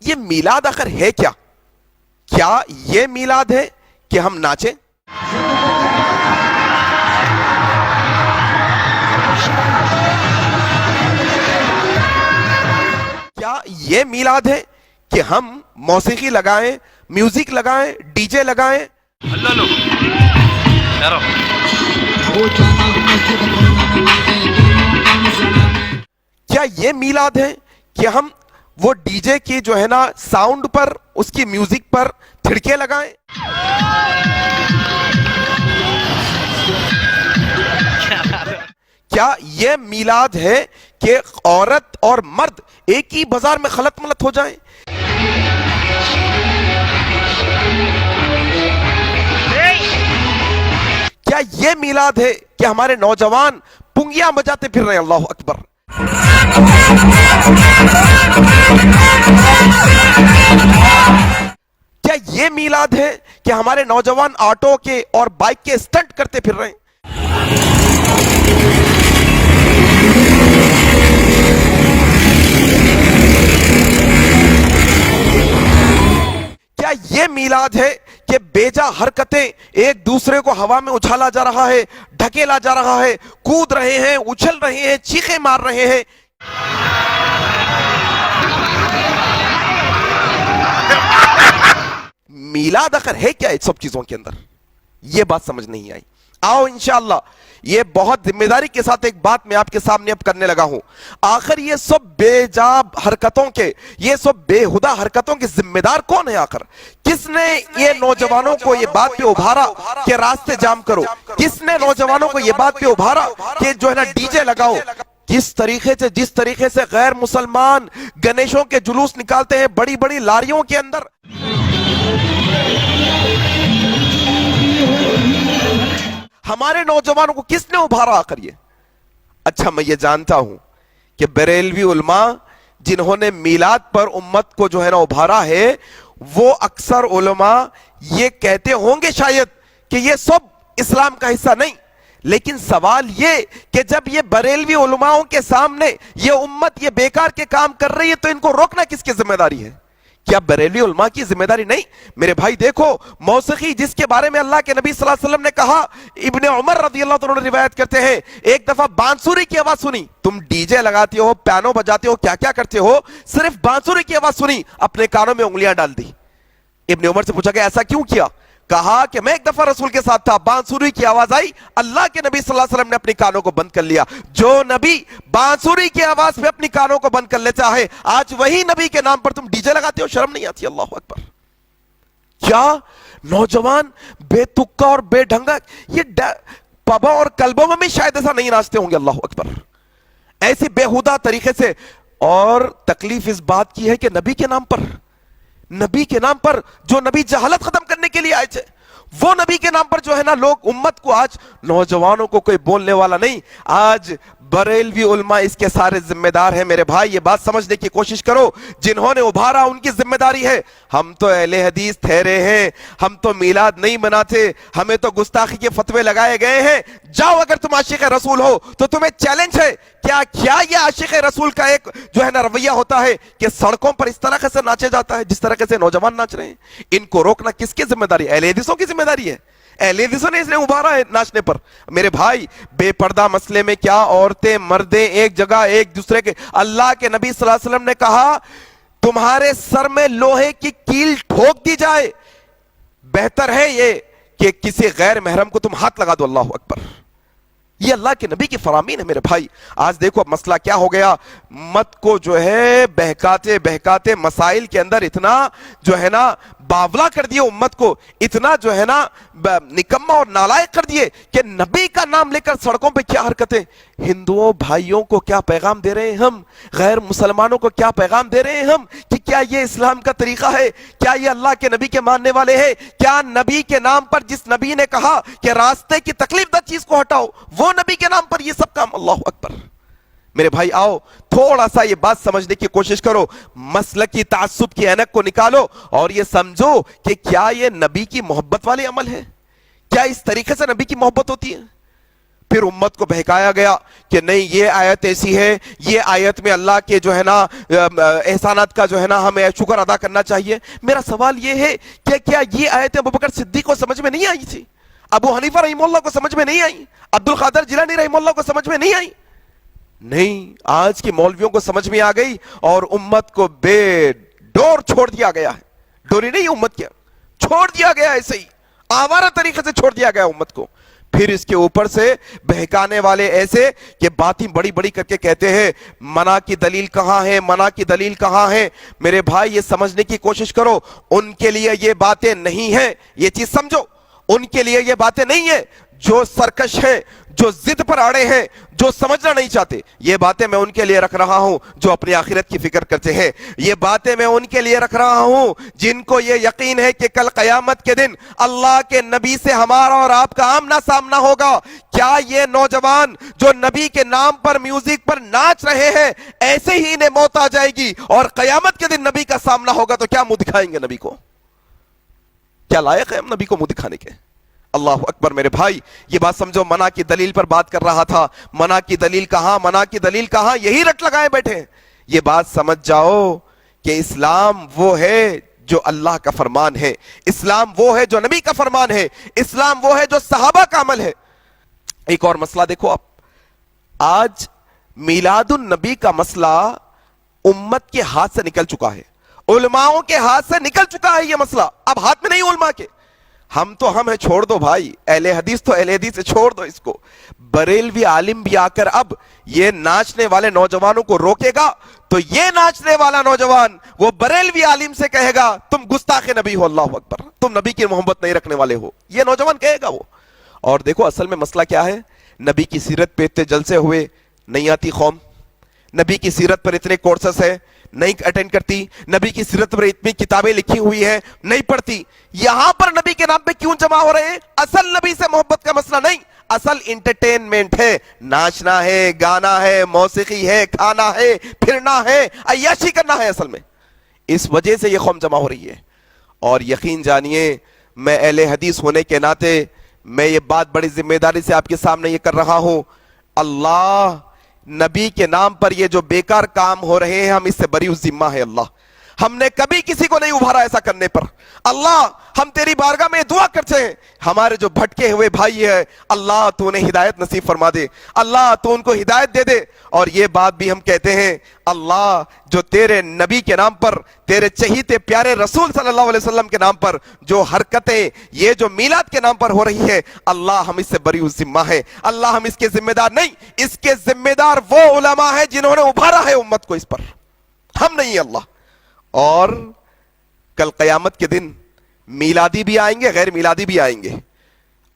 یہ میلاد آخر ہے کیا؟ کیا یہ میلاد ہے کہ ہم ناچیں؟ کیا یہ میلاد ہے کہ ہم موسیقی لگائیں، میوزک لگائیں، ڈی جے لگائیں؟ اللہ لو کیا یہ میلاد ہے کہ ہم وہ ڈی جے کی جو ہے نا ساؤنڈ پر، اس کی میوزک پر تھڑکے لگائیں؟ کیا یہ میلاد ہے کہ عورت اور مرد ایک ہی بازار میں خلط ملط ہو جائیں؟ کیا یہ میلاد ہے کہ ہمارے نوجوان پنگیاں بجاتے پھر رہے ہیں؟ اللہ اکبر! کیا یہ میلاد ہے کہ ہمارے نوجوان آٹو کے اور بائک کے اسٹنٹ کرتے پھر رہے ہیں؟ کیا یہ میلاد ہے کہ بیجا حرکتیں ایک دوسرے کو ہوا میں اچھالا جا رہا ہے، ڈھکیلا جا رہا ہے، کود رہے ہیں، اچھل رہے ہیں، چیخیں مار رہے ہیں؟ میلاد آخر ہے کیا اس سب چیزوں کے اندر؟ یہ بات سمجھ نہیں آئی۔ آؤ انشاءاللہ یہ بہت ذمہ داری کے ساتھ ایک بات میں آپ کے سامنے اب کرنے لگا ہوں۔ آخر یہ سب بے جا حرکتوں کے، یہ سب بے ہدہ حرکتوں کے ذمہ دار کون ہے؟ آخر کس نے یہ نوجوانوں کو یہ بات پہ ابھارا کہ راستے جام کرو؟ کس نے نوجوانوں کو یہ بات پہ ابھارا کہ جو ہے نا ڈی جے لگاؤ؟ جس طریقے سے غیر مسلمان گنیشوں کے جلوس نکالتے ہیں بڑی بڑی لاریوں کے اندر، ہمارے نوجوانوں کو کس نے ابھارا آخر یہ؟ اچھا میں یہ جانتا ہوں کہ بریلوی علماء جنہوں نے میلاد پر امت کو جو ہے نا ابھارا ہے، وہ اکثر علماء یہ کہتے ہوں گے شاید کہ یہ سب اسلام کا حصہ نہیں، لیکن سوال یہ کہ جب یہ بریلوی علماؤں کے سامنے یہ امت یہ بیکار کے کام کر رہی ہے تو ان کو روکنا کس کی ذمہ داری ہے؟ کیا بریلوی علماء کی ذمہ داری نہیں؟ میرے بھائی دیکھو، موسیقی جس کے بارے میں اللہ کے نبی صلی اللہ علیہ وسلم نے کہا، ابن عمر رضی اللہ عنہ روایت کرتے ہیں، ایک دفعہ بانسری کی آواز سنی، تم ڈی جے لگاتے ہو، پیانو بجاتے ہو، کیا کیا کرتے ہو، صرف بانسری کی آواز سنی، اپنے کانوں میں انگلیاں ڈال دی۔ ابن عمر سے پوچھا کہ ایسا کیوں کیا؟ کہا کہ میں ایک دفعہ رسول کے ساتھ تھا، بانسری کی آواز آئی، اللہ کے نبی صلی اللہ علیہ وسلم نے اپنی کانوں کو بند کر لیا۔ جو نبی بانسری کی آواز پہ اپنی کانوں کو بند کر لیتا ہے، آج وہی نبی کے نام پر تم ڈی جے لگاتے ہو، شرم نہیں آتی؟ اللہ اکبر! کیا نوجوان بے تکا اور بے ڈھنگا یہ پبوں اور کلبوں میں بھی شاید ایسا نہیں ناچتے ہوں گے؟ اللہ اکبر! ایسے بےہودہ طریقے سے، اور تکلیف اس بات کی ہے کہ نبی کے نام پر جو نبی جہالت ختم کرنے کے لیے آئے تھے، وہ نبی کے نام پر جو ہے نا لوگ امت کو، آج نوجوانوں کو کوئی بولنے والا نہیں، آج بریلوی علماء اس کے سارے ذمہ دار ہیں۔ میرے بھائی یہ بات سمجھنے کی کوشش کرو، جنہوں نے ابھارا ان کی ذمہ داری ہے۔ ہم تو اہل حدیث ٹھہرے ہیں، ہم تو میلاد نہیں مناتے، ہمیں تو گستاخی کے فتوے لگائے گئے ہیں۔ جاؤ، اگر تم عاشق رسول ہو تو تمہیں چیلنج ہے، کیا یہ عاشق رسول کا ایک جو ہے نا رویہ ہوتا ہے کہ سڑکوں پر اس طرح سے ناچے جاتا ہے جس طرح سے نوجوان ناچ رہے ہیں؟ ان کو روکنا کس کی ذمہ داری ہے؟ اہل حدیثوں کی ذمہ داری ہے۔ اہل حدیثوں نے اس نے ابھارا ہے ناچنے پر۔ میرے بھائی بے پردہ مسئلے میں کیا عورتیں مردیں ایک جگہ ایک دوسرے کے، اللہ کے نبی صلی اللہ علیہ وسلم نے کہا تمہارے سر میں لوہے کی کیل ٹھوک دی جائے، بہتر ہے یہ کہ کسی غیر محرم کو تم ہاتھ لگا دو۔ اللہ اکبر! یہ اللہ کے نبی کی فرامین ہے۔ میرے بھائی آج دیکھو اب مسئلہ کیا ہو گیا، مت کو جو ہے بہکاتے مسائل کے اندر اتنا جو ہے نا باولا کر دیے، امت کو اتنا جو ہے نا نکمہ اور نالائق کر دیے کہ نبی کا نام لے کر سڑکوں پہ کیا حرکتیں، ہندوؤں بھائیوں کو کیا پیغام دے رہے ہیں ہم، غیر مسلمانوں کو کیا پیغام دے رہے ہیں ہم کہ کیا یہ اسلام کا طریقہ ہے؟ کیا یہ اللہ کے نبی کے ماننے والے ہیں؟ کیا نبی کے نام پر، جس نبی نے کہا کہ راستے کی تکلیف دہ چیز کو ہٹاؤ، وہ نبی کے نام پر یہ سب کام؟ اللہ اکبر! میرے بھائی آؤ تھوڑا سا یہ بات سمجھنے کی کوشش کرو، مسلکی تعصب کی اینک کو نکالو اور یہ سمجھو کہ کیا یہ نبی کی محبت والے عمل ہے؟ کیا اس طریقے سے نبی کی محبت ہوتی ہے؟ پھر امت کو بہکایا گیا کہ نہیں یہ آیت ایسی ہے, یہ آیت میں اللہ کے جو ہے نا احسانات کا جو ہے نا ہمیں شکر ادا کرنا چاہیے. میرا سوال یہ ہے کہ کیا یہ آیتیں ابوبکر صدیق کو سمجھ میں نہیں آئی تھی؟ ابو حنیفہ رحمہ اللہ کو سمجھ میں نہیں آئی؟ عبد القادر جیلانی رحمہ اللہ کو سمجھ میں نہیں آئی؟ نہیں, آج کے مولویوں کو سمجھ میں آ گئی اور امت کو بے ڈور چھوڑ دیا گیا ہے. ڈوری نہیں امت کیا, چھوڑ دیا گیا, ایسے ہی آوارہ طریقے سے چھوڑ دیا گیا امت کو. پھر اس کے اوپر سے بہکانے والے ایسے کہ باتیں بڑی بڑی کر کے کہتے ہیں منع کی دلیل کہاں ہے, منع کی دلیل کہاں ہے. میرے بھائی یہ سمجھنے کی کوشش کرو, ان کے لیے یہ باتیں نہیں ہیں, یہ چیز سمجھو, ان کے لیے یہ باتیں نہیں ہیں. جو سرکش ہیں, جو ضد پر اڑے ہیں, جو سمجھنا نہیں چاہتے, یہ باتیں میں ان کے لیے رکھ رہا ہوں جو اپنی آخرت کی فکر کرتے ہیں. یہ باتیں میں ان کے لیے رکھ رہا ہوں جن کو یہ یقین ہے کہ کل قیامت کے دن اللہ کے نبی سے ہمارا اور آپ کا آمنا سامنا ہوگا. کیا یہ نوجوان جو نبی کے نام پر میوزک پر ناچ رہے ہیں ایسے ہی انہیں موت آ جائے گی اور قیامت کے دن نبی کا سامنا ہوگا تو کیا منہ دکھائیں گے نبی کو؟ کیا لائق ہے ہم نبی کو منہ دکھانے کے؟ اللہ اکبر. میرے بھائی یہ بات سمجھو, منع کی دلیل پر بات کر رہا تھا. منع کی دلیل کہاں, منع کی دلیل کہاں, یہی رٹ لگائے بیٹھے. یہ بات سمجھ جاؤ کہ اسلام وہ ہے جو اللہ کا فرمان ہے, اسلام وہ ہے جو نبی کا فرمان ہے, اسلام وہ ہے جو صحابہ کا عمل ہے. ایک اور مسئلہ دیکھو آپ, آج میلاد النبی کا مسئلہ امت کے ہاتھ سے نکل چکا ہے, علماؤں کے ہاتھ سے نکل چکا ہے یہ مسئلہ, اب ہاتھ میں نہیں علماء کے. ہم تو ہم ہیں, چھوڑ دو بھائی, اہل حدیث تو اہل حدیث سے چھوڑ دو اس کو. بریلوی عالم بھی آ کر اب یہ ناچنے والے نوجوانوں کو روکے گا تو یہ ناچنے والا نوجوان وہ بریلوی عالم سے کہے گا تم گستاخ نبی ہو, اللہ اکبر, تم نبی کی محبت نہیں رکھنے والے ہو, یہ نوجوان کہے گا وہ. اور دیکھو اصل میں مسئلہ کیا ہے, نبی کی سیرت پہ اتنے جلسے ہوئے, نہیں آتی قوم. نبی کی سیرت پر اتنے کورسز ہیں, نہیں اٹینڈ کرتی. نبی کی سیرت پر اتنی کتابیں لکھی ہوئی ہیں, نہیں پڑھتی. یہاں پر نبی کے نام پہ کیوں جمع ہو رہے ہیں؟ اصل نبی سے محبت کا مسئلہ نہیں, اصل انٹرٹینمنٹ ہے, ناچنا ہے, گانا ہے, موسیقی ہے, کھانا ہے, پھرنا ہے, عیاشی کرنا ہے اصل میں. اس وجہ سے یہ قوم جمع ہو رہی ہے. اور یقین جانیے میں اہل حدیث ہونے کے ناطے میں یہ بات بڑی ذمہ داری سے آپ کے سامنے یہ کر رہا ہوں, اللہ نبی کے نام پر یہ جو بیکار کام ہو رہے ہیں ہم اس سے بری ذمہ ہے. اللہ ہم نے کبھی کسی کو نہیں ابھارا ایسا کرنے پر. اللہ ہم تیری بارگاہ میں دعا کرتے ہیں, ہمارے جو بھٹکے ہوئے بھائی ہیں اللہ تو انہیں ہدایت نصیب فرما دے, اللہ تو ان کو ہدایت دے دے. اور یہ بات بھی ہم کہتے ہیں اللہ جو تیرے نبی کے نام پر, تیرے چہیتے پیارے رسول صلی اللہ علیہ وسلم کے نام پر جو حرکتیں یہ جو میلاد کے نام پر ہو رہی ہے, اللہ ہم اس سے بری ذمہ ہے. اللہ ہم اس کے ذمہ دار نہیں, اس کے ذمہ دار وہ علماء ہیں جنہوں نے ابھارا ہے امت کو اس پر, ہم نہیں. اللہ اور کل قیامت کے دن میلادی بھی آئیں گے, غیر میلادی بھی آئیں گے.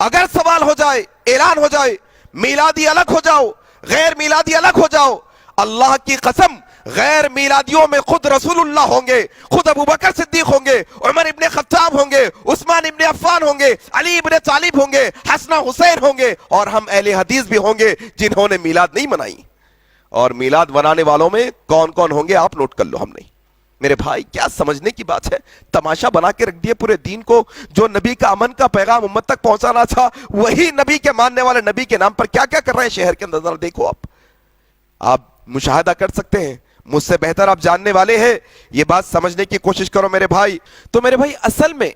اگر سوال ہو جائے, اعلان ہو جائے میلادی الگ ہو جاؤ, غیر میلادی الگ ہو جاؤ, اللہ کی قسم غیر میلادیوں میں خود رسول اللہ ہوں گے, خود ابوبکر صدیق ہوں گے, عمر ابن خطاب ہوں گے, عثمان ابن عفان ہوں گے, علی ابن طالب ہوں گے, حسن حسین ہوں گے, اور ہم اہل حدیث بھی ہوں گے جنہوں نے میلاد نہیں منائی. اور میلاد منانے والوں میں کون کون ہوں گے آپ نوٹ کر لو. ہم نہیں. میرے بھائی کیا سمجھنے کی بات ہے, تماشا بنا کے رکھ دیے پورے دین کو. جو نبی کا امن کا پیغام امت تک پہنچانا تھا وہی نبی کے ماننے والے نبی کے نام پر کیا کیا کر رہے ہیں شہر کے اندر. دیکھو آپ مشاہدہ کر سکتے ہیں, مجھ سے بہتر آپ جاننے والے ہیں, یہ بات سمجھنے کی کوشش کرو میرے بھائی. تو میرے بھائی اصل میں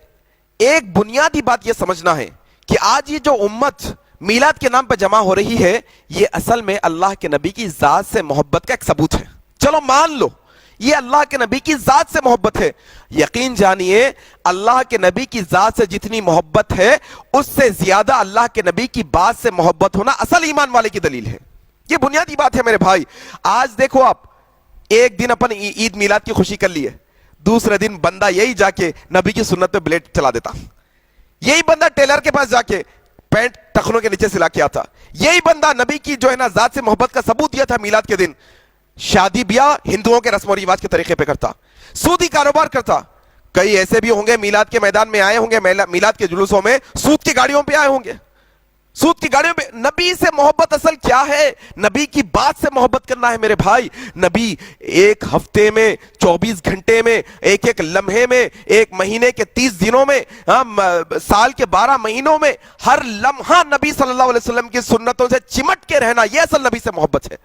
ایک بنیادی بات یہ سمجھنا ہے کہ آج یہ جو امت میلاد کے نام پر جمع ہو رہی ہے یہ اصل میں اللہ کے نبی کی ذات سے محبت کا ایک ثبوت ہے. چلو مان لو یہ اللہ کے نبی کی ذات سے محبت ہے. یقین جانیے اللہ کے نبی کی ذات سے جتنی محبت ہے اس سے زیادہ اللہ کے نبی کی بات سے محبت ہونا اصل ایمان والے کی دلیل ہے. یہ بنیادی بات ہے میرے بھائی. آج دیکھو آپ, ایک دن اپن عید میلاد کی خوشی کر لی ہے, دوسرے دن بندہ یہی جا کے نبی کی سنت پہ بلیڈ چلا دیتا, یہی بندہ ٹیلر کے پاس جا کے پینٹ ٹخنوں کے نیچے سلا کے آتا, یہی بندہ نبی کی جو ہے نا ذات سے محبت کا ثبوت دیا تھا میلاد کے دن شادی بیاہ ہندوؤں کے رسم و رواج کے طریقے پہ کرتا, سودی کاروبار کرتا. کئی ایسے بھی ہوں گے میلاد کے میدان میں آئے ہوں گے, میلاد کے جلوسوں میں سود کی گاڑیوں پہ آئے ہوں گے. سود کی گاڑیوں میں نبی سے محبت اصل کیا ہے؟ نبی کی بات سے محبت کرنا ہے میرے بھائی. نبی ایک ہفتے میں، 24 گھنٹے میں، ایک ایک لمحے میں، ایک مہینے کے 30 دنوں میں، سال کے 12 مہینوں میں، ہر لمحہ نبی صلی اللہ علیہ وسلم کی سنتوں سے چمٹ کے رہنا، یہ اصل نبی سے محبت ہے.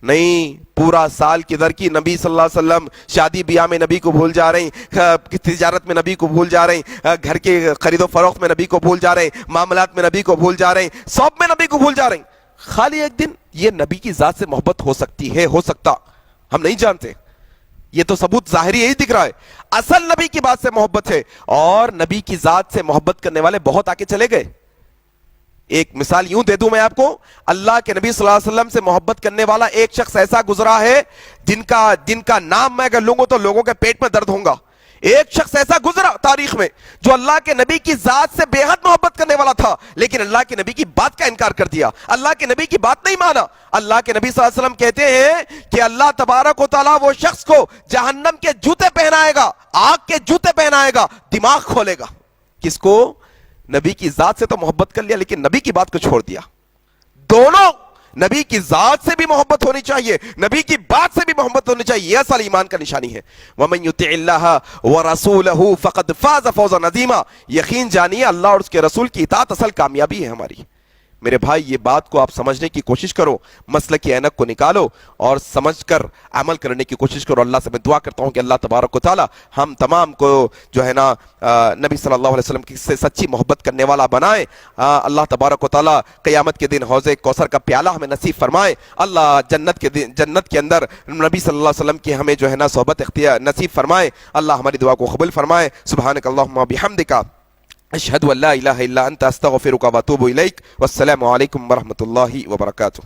نہیں پورا سال کدھر کی نبی صلی اللہ علیہ وسلم شادی بیاہ میں نبی کو بھول جا رہے ہیں، تجارت میں نبی کو بھول جا رہے ہیں، گھر کے خرید و فروخت میں نبی کو بھول جا رہے ہیں، معاملات میں نبی کو بھول جا رہے ہیں، سب میں نبی کو بھول جا رہے ہیں. خالی ایک دن یہ نبی کی ذات سے محبت ہو سکتی ہے، ہو سکتا، ہم نہیں جانتے. یہ تو ثبوت ظاہری یہی دکھ رہا ہے. اصل نبی کی بات سے محبت ہے، اور نبی کی ذات سے محبت کرنے والے بہت آگے چلے گئے. ایک مثال یوں دے دوں میں آپ کو، اللہ کے نبی صلی اللہ علیہ وسلم سے محبت کرنے والا ایک شخص ایسا گزرا ہے جن کا نام میں اگر لوں تو لوگوں کے پیٹ میں درد ہوگا. ایک شخص ایسا گزرا تاریخ میں جو اللہ کے نبی کی ذات سے بے حد محبت کرنے والا تھا، لیکن اللہ کے نبی کی بات کا انکار کر دیا، اللہ کے نبی کی بات نہیں مانا. اللہ کے نبی صلی اللہ علیہ وسلم کہتے ہیں کہ اللہ تبارک و تعالیٰ وہ شخص کو جہنم کے جوتے پہنائے گا، آگ کے جوتے پہنائے گا، دماغ کھولے گا. کس کو؟ نبی کی ذات سے تو محبت کر لیا لیکن نبی کی بات کو چھوڑ دیا. دونوں، نبی کی ذات سے بھی محبت ہونی چاہیے، نبی کی بات سے بھی محبت ہونی چاہیے. یہ اصل ایمان کا نشانی ہے. وَمَن يُطِعِ اللَّهَ وَرَسُولَهُ فَقَدْ فَازَ فَوْزًا عَظِيمًا. یقین جانیے اللہ اور اس کے رسول کی اطاعت اصل کامیابی ہے ہماری. میرے بھائی یہ بات کو آپ سمجھنے کی کوشش کرو، مسلک کی اینک کو نکالو اور سمجھ کر عمل کرنے کی کوشش کرو. اللہ سے میں دعا کرتا ہوں کہ اللہ تبارک و تعالی ہم تمام کو جو ہے نا نبی صلی اللہ علیہ وسلم سے سچی محبت کرنے والا بنائے. اللہ تبارک و تعالی قیامت کے دن حوض کوثر کا پیالہ ہمیں نصیب فرمائے. اللہ جنت کے اندر نبی صلی اللہ علیہ وسلم کی ہمیں جو ہے نا صحبت اختیار نصیب فرمائے. اللہ ہماری دعا کو قبول فرمائے. سبحانک اللہم و بحمدک، اشہد ان لا الہ الا انت، استغفرک و اتوب الیک. والسلام علیکم ورحمۃ اللہ وبرکاتہ.